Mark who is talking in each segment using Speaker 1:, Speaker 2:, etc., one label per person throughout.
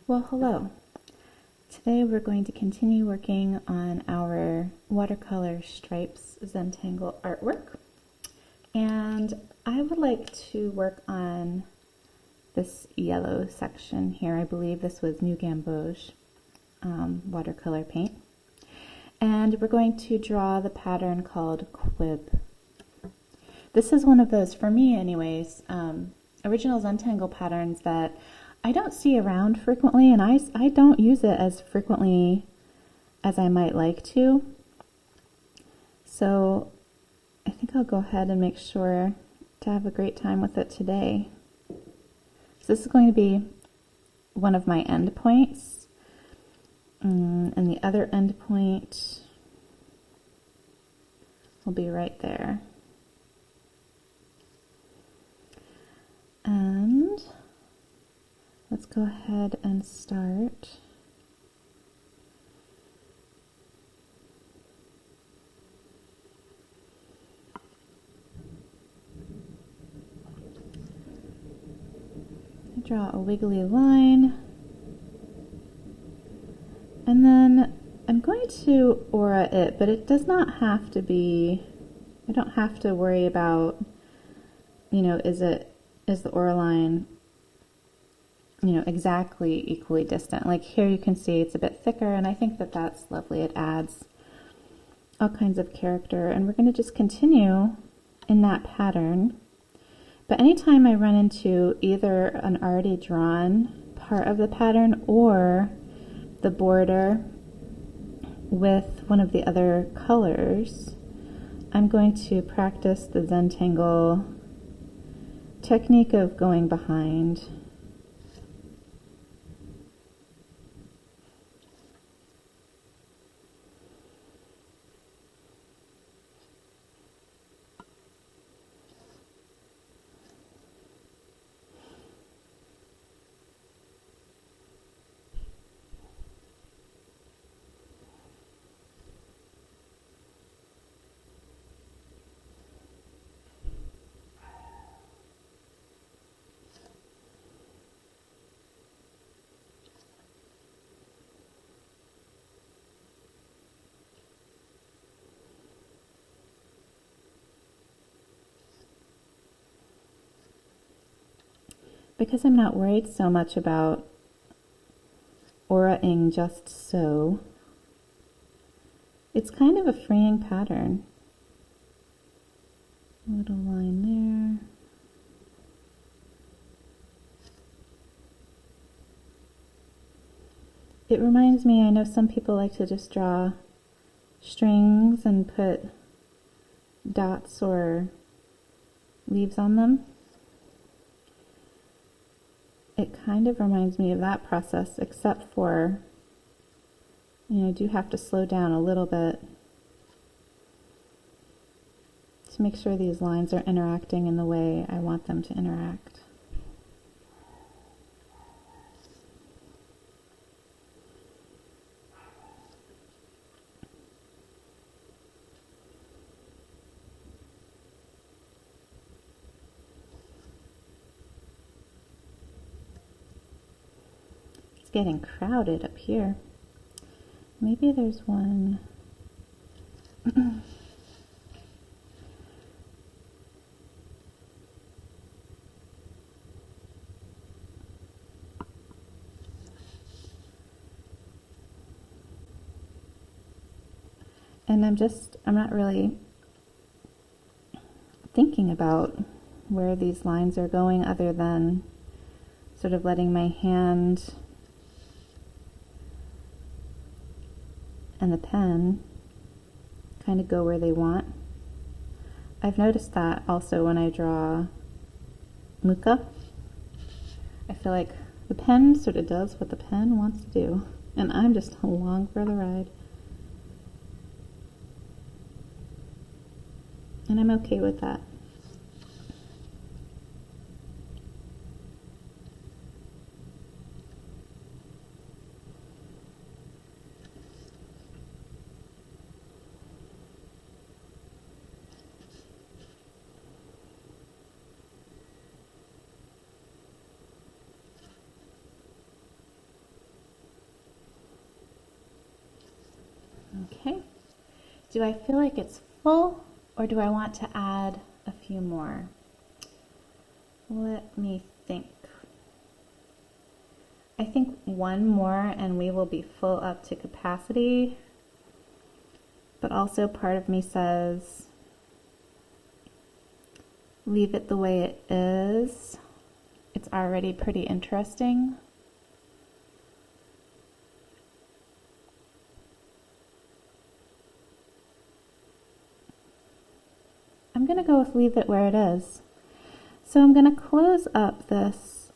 Speaker 1: Well, hello. Today we're going to continue working on our watercolor stripes Zentangle artwork. And I would like to work on this yellow section here. I believe this was New Gamboge watercolor paint. And we're going to draw the pattern called Quib. This is one of those, for me anyways, original Zentangle patterns that I don't see around frequently, and I don't use it as frequently as I might like to. So I think I'll go ahead and make sure to have a great time with it today. So this is going to be one of my end points, and the other end point will be right there. And let's go ahead and start. I draw a wiggly line, and then I'm going to aura it, but it does not have to be, I don't have to worry about, you know, is the aura line, you know, exactly equally distant. Like here you can see it's a bit thicker, and I think that that's lovely. It adds all kinds of character, and we're going to just continue in that pattern. But anytime I run into either an already drawn part of the pattern or the border with one of the other colors, I'm going to practice the Zentangle technique of going behind. Because I'm not worried so much about aura-ing just so, it's kind of a freeing pattern. A little line there. It reminds me, I know some people like to just draw strings and put dots or leaves on them. It kind of reminds me of that process, except for, you know, I do have to slow down a little bit to make sure these lines are interacting in the way I want them to interact. It's getting crowded up here. Maybe there's one. And I'm not really thinking about where these lines are going other than sort of letting my hand and the pen kind of go where they want. I've noticed that also when I draw Muka. I feel like the pen sort of does what the pen wants to do, and I'm just along for the ride. And I'm okay with that. Okay. Do I feel like it's full, or do I want to add a few more? Let me think. I think one more and we will be full up to capacity. But also part of me says, leave it the way it is. It's already pretty interesting. I'm going to go with leave it where it is. So I'm going to close up this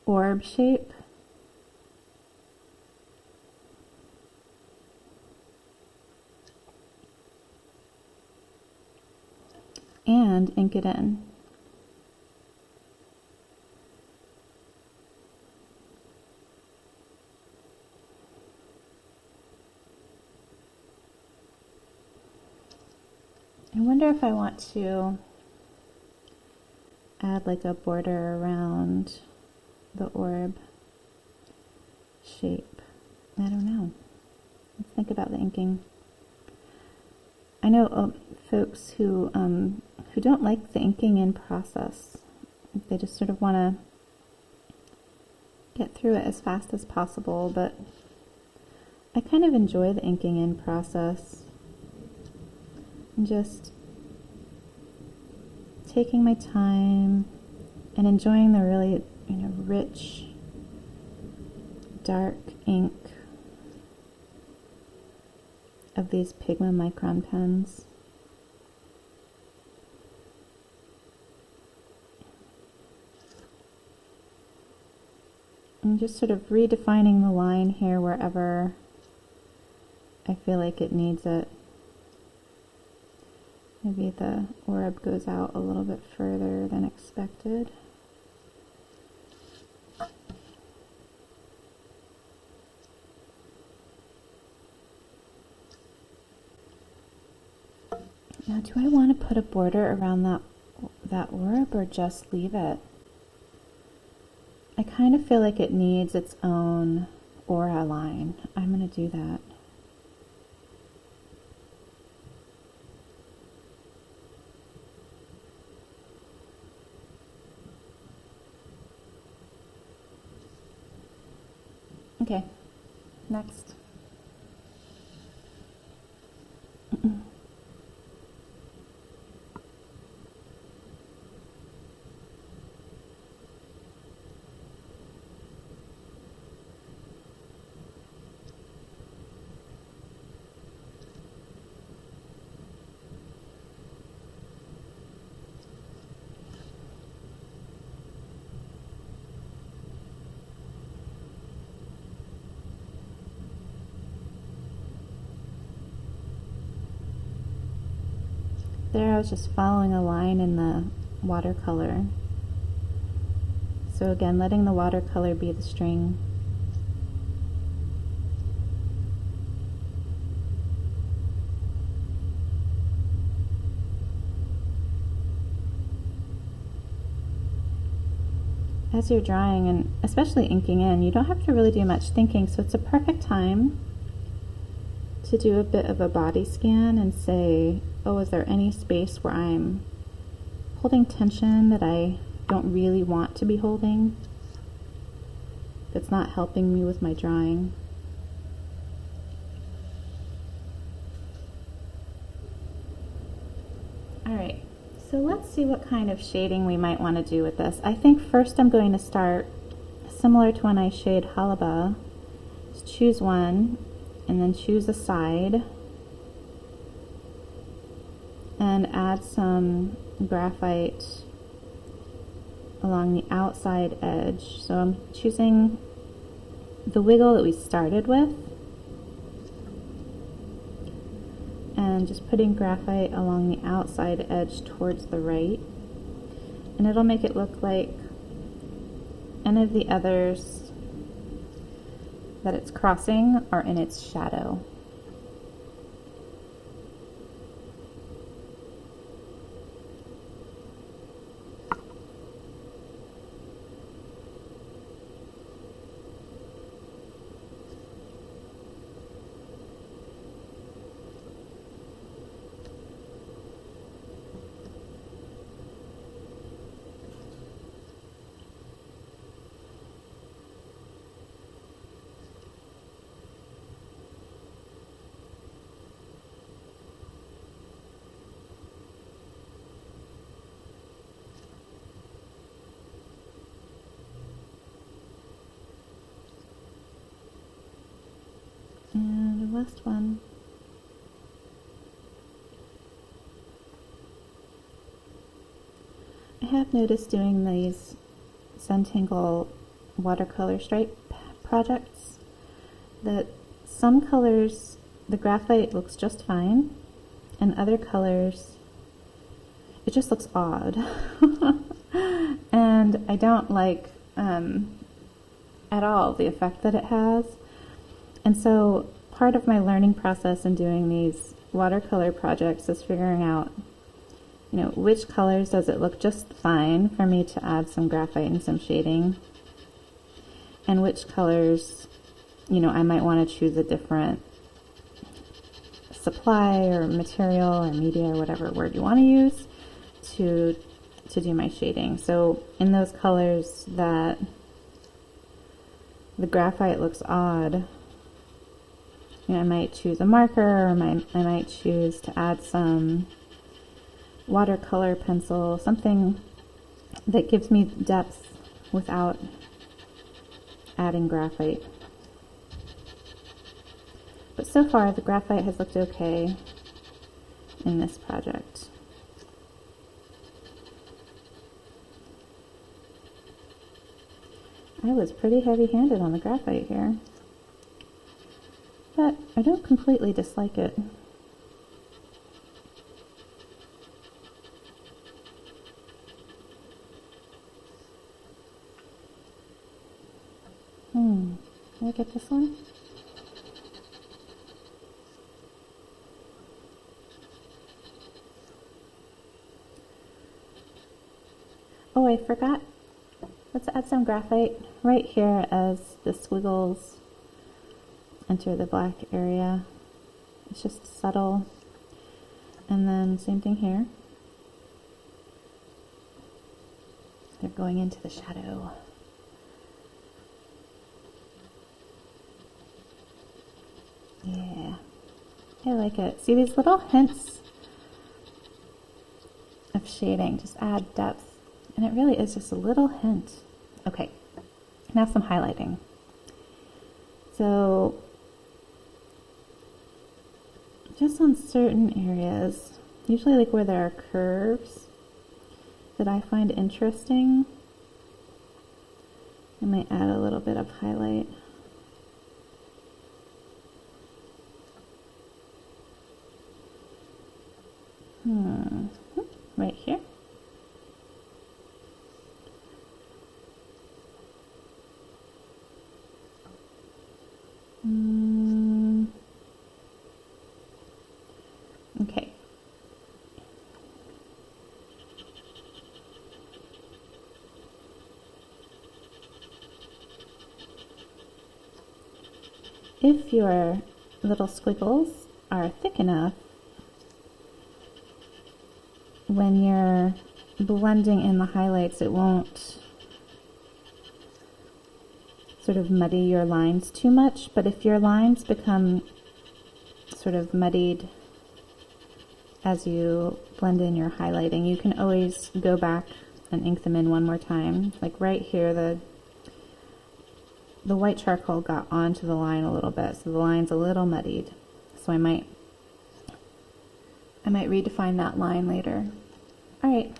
Speaker 1: orb shape. And ink it in. I wonder if I want to add like a border around the orb shape. I don't know. Let's think about the inking. I know folks who don't like the inking in process. They just sort of want to get through it as fast as possible, but I kind of enjoy the inking in process. And just taking my time and enjoying the really, rich, dark ink of these Pigma Micron pens. I'm just sort of redefining the line here wherever I feel like it needs it. Maybe the orb goes out a little bit further than expected. Now, do I want to put a border around that orb or just leave it? I kind of feel like it needs its own aura line. I'm going to do that. Okay, next. There I was just following a line in the watercolor. So again, letting the watercolor be the string. As you're drawing, and especially inking in, you don't have to really do much thinking, so it's a perfect time to do a bit of a body scan and say, oh, is there any space where I'm holding tension that I don't really want to be holding, that's not helping me with my drawing? Alright, so let's see what kind of shading we might want to do with this. I think first I'm going to start similar to when I shade Halaba. Just choose one and then choose a side and add some graphite along the outside edge. So I'm choosing the wiggle that we started with and just putting graphite along the outside edge towards the right, and it'll make it look like any of the others that it's crossing are in its shadow. And the last one. I have noticed doing these Zentangle watercolor stripe projects that some colors, the graphite looks just fine, and other colors, it just looks odd. And I don't like at all the effect that it has. And so part of my learning process in doing these watercolor projects is figuring out, you know, which colors does it look just fine for me to add some graphite and some shading, and which colors, you know, I might want to choose a different supply or material or media or whatever word you want to use to do my shading. So in those colors that the graphite looks odd, you know, I might choose a marker, or I might choose to add some watercolor pencil, something that gives me depth without adding graphite. But so far the graphite has looked okay in this project. I was pretty heavy-handed on the graphite here, but I don't completely dislike it. Can I get this one? Oh, I forgot. Let's add some graphite right here as the squiggles enter the black area. It's just subtle. And then same thing here. They're going into the shadow. Yeah, I like it. See, these little hints of shading just add depth. And it really is just a little hint. Okay, now some highlighting. So, just on certain areas, usually like where there are curves that I find interesting, I might add a little bit of highlight. Right here. Okay. If your little squiggles are thick enough, when you're blending in the highlights, it won't sort of muddy your lines too much. But if your lines become sort of muddied as you blend in your highlighting, you can always go back and ink them in one more time. Like right here, the white charcoal got onto the line a little bit, so the line's a little muddied. So I might redefine that line later. All right,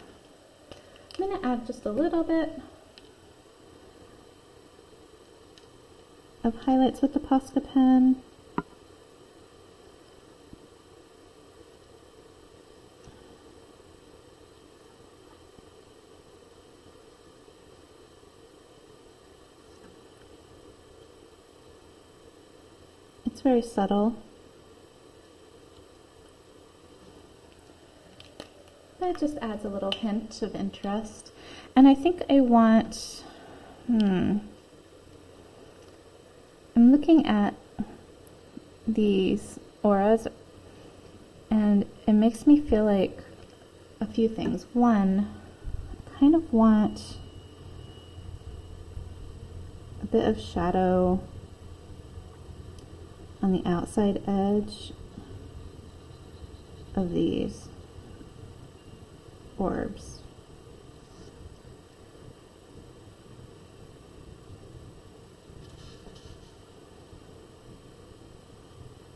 Speaker 1: I'm gonna add just a little bit of highlights with the Posca pen. It's very subtle, but it just adds a little hint of interest. And I think I want, I'm looking at these auras, and it makes me feel like a few things. One, I kind of want a bit of shadow on the outside edge of these orbs.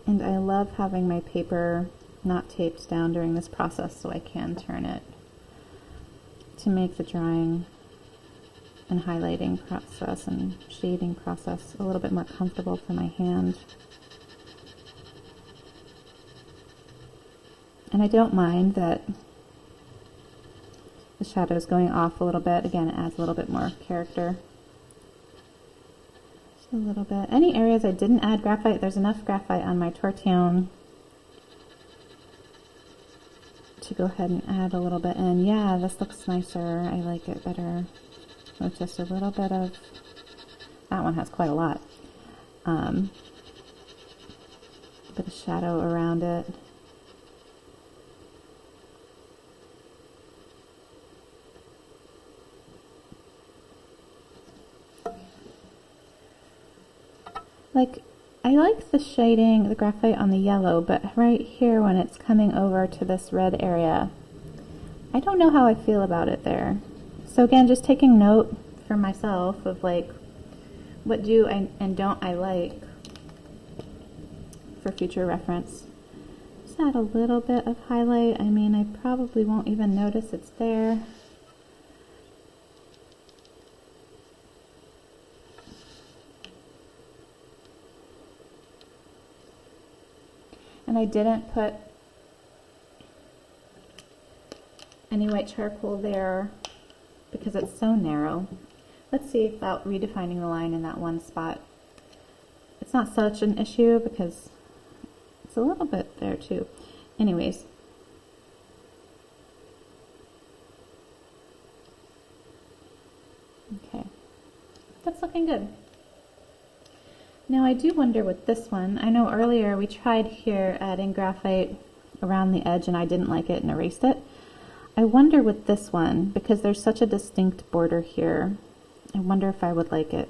Speaker 1: And I love having my paper not taped down during this process so I can turn it to make the drawing and highlighting process and shading process a little bit more comfortable for my hand. And I don't mind that the shadow's going off a little bit. Again, it adds a little bit more character. Just a little bit. Any areas I didn't add graphite, there's enough graphite on my tortillon to go ahead and add a little bit in. Yeah, this looks nicer. I like it better with just a little bit of, that one has quite a lot. A bit of shadow around it. Like, I like the shading, the graphite on the yellow, but right here when it's coming over to this red area, I don't know how I feel about it there. So again, just taking note for myself of like, what do and don't I like for future reference. Just add a little bit of highlight. I mean, I probably won't even notice it's there. And I didn't put any white charcoal there because it's so narrow. Let's see about redefining the line in that one spot. It's not such an issue because it's a little bit there too. Anyways. Okay, that's looking good. Now I do wonder with this one, I know earlier we tried here adding graphite around the edge and I didn't like it and erased it. I wonder with this one, because there's such a distinct border here, I wonder if I would like it.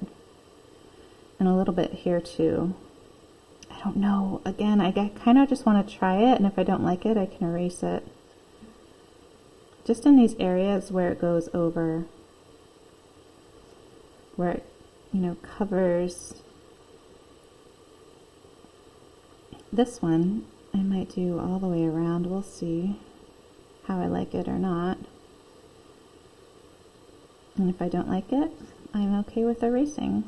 Speaker 1: And a little bit here too. I don't know. Again, I kind of just want to try it, and if I don't like it, I can erase it. Just in these areas where it goes over, where it, you know, covers this one, I might do all the way around. We'll see how I like it or not. And if I don't like it, I'm okay with erasing.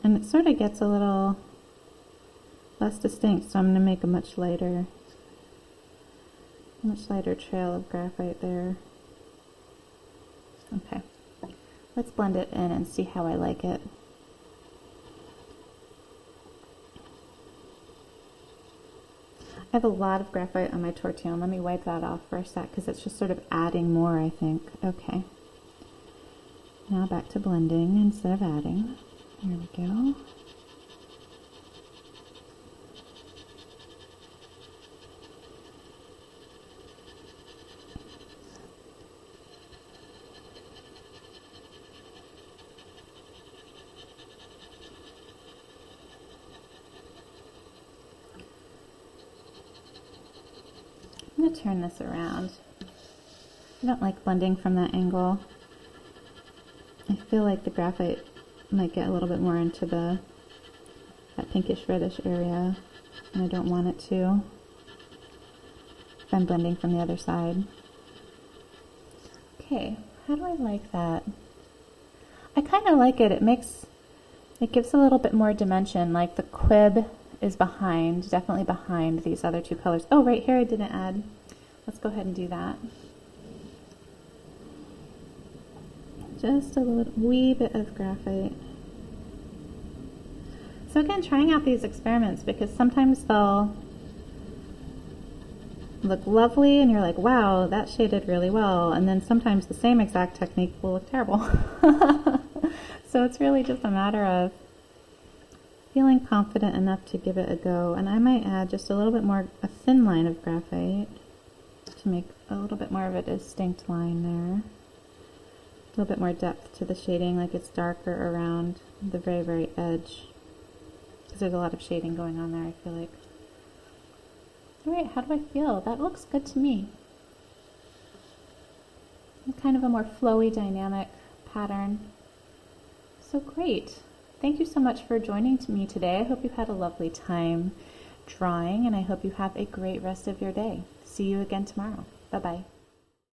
Speaker 1: And it sort of gets a little less distinct, so I'm going to make a much lighter trail of graphite there. Okay, let's blend it in and see how I like it. I have a lot of graphite on my tortillon. Let me wipe that off for a sec because it's just sort of adding more, I think. Okay. Now back to blending instead of adding. Here we go. I'm going to turn this around. I don't like blending from that angle. I feel like the graphite might get a little bit more into that pinkish reddish area, and I don't want it to if I'm blending from the other side. Okay, how do I like that? I kind of like it. It gives a little bit more dimension, like the quib is behind, definitely behind these other two colors. Oh, right here I didn't add. Let's go ahead and do that. Just a wee bit of graphite. So again, trying out these experiments because sometimes they'll look lovely and you're like, wow, that shaded really well. And then sometimes the same exact technique will look terrible. So it's really just a matter of feeling confident enough to give it a go. And I might add just a little bit more, a thin line of graphite to make a little bit more of a distinct line there. A little bit more depth to the shading, like it's darker around the very, very edge. Because there's a lot of shading going on there, I feel like. Alright, how do I feel? That looks good to me. Kind of a more flowy, dynamic pattern. So great. Thank you so much for joining me today. I hope you've had a lovely time drawing, and I hope you have a great rest of your day. See you again tomorrow. Bye-bye.